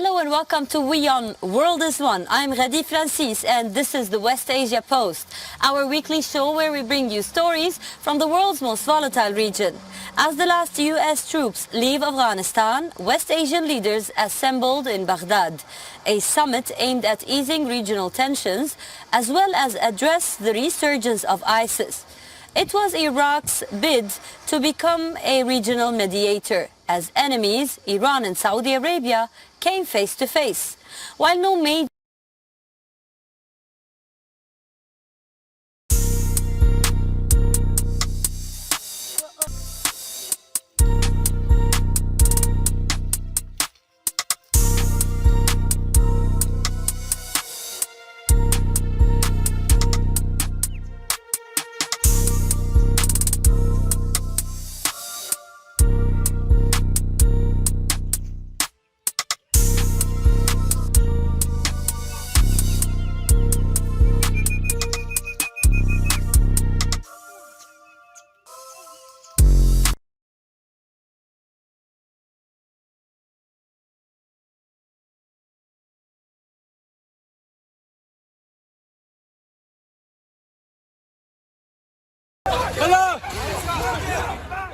Hello and welcome to We On World is One. I'm Radi Francis and this is the West Asia Post, our weekly show where we bring you stories from the world's most volatile region. As the last US troops leave Afghanistan, West Asian leaders assembled in Baghdad, a summit aimed at easing regional tensions as well as address the resurgence of ISIS. It was Iraq's bid to become a regional mediator as enemies, Iran and Saudi Arabia, came face to face. While no major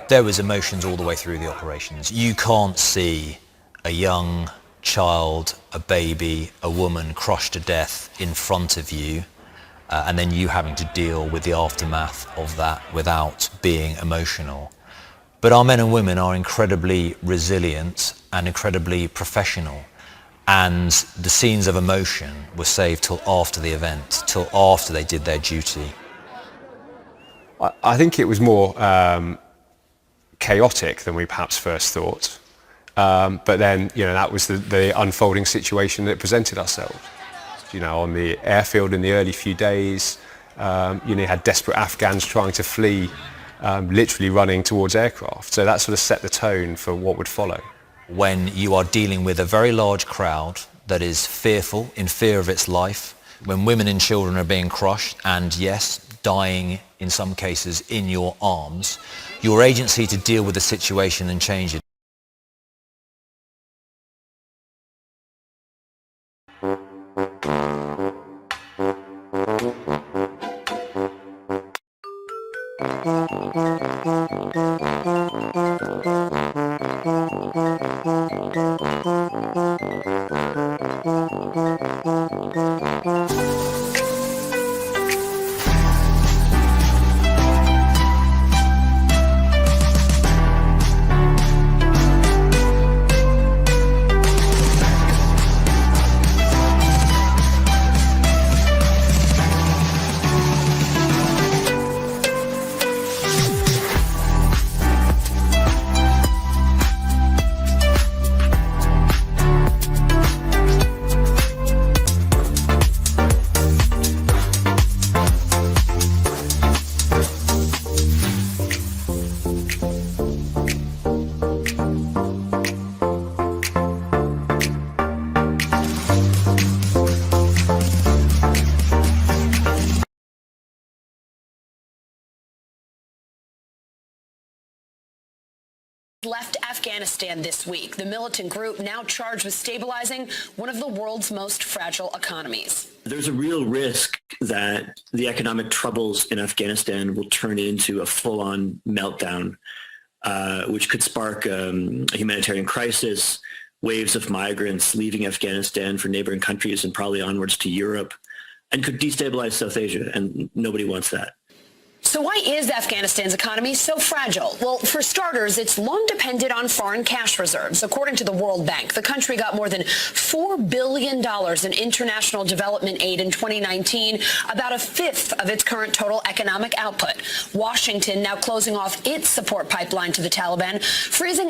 There was emotions all the way through the operations. You can't see a young child, a baby, a woman crushed to death in front of you, and then you having to deal with the aftermath of that without being emotional. But our men and women are incredibly resilient and incredibly professional, and the scenes of emotion were saved till after the event, till after they did their duty. I think it was more chaotic than we perhaps first thought, but then that was the unfolding situation that presented ourselves. On the airfield in the early few days, you had desperate Afghans trying to flee, literally running towards aircraft. So that sort of set the tone for what would follow. When you are dealing with a very large crowd that is fearful, in fear of its life, when women and children are being crushed and, yes, dying in some cases in your arms, your agency to deal with the situation and change it. Left Afghanistan this week. The militant group now charged with stabilizing one of the world's most fragile economies. There's a real risk that the economic troubles in Afghanistan will turn into a full-on meltdown, which could spark a humanitarian crisis, waves of migrants leaving Afghanistan for neighboring countries and probably onwards to Europe, and could destabilize South Asia, and nobody wants that. So why is Afghanistan's economy so fragile? Well, for starters, it's long depended on foreign cash reserves. According to the World Bank, the country got more than $4 billion in international development aid in 2019, about a fifth of its current total economic output. Washington now closing off its support pipeline to the Taliban, freezing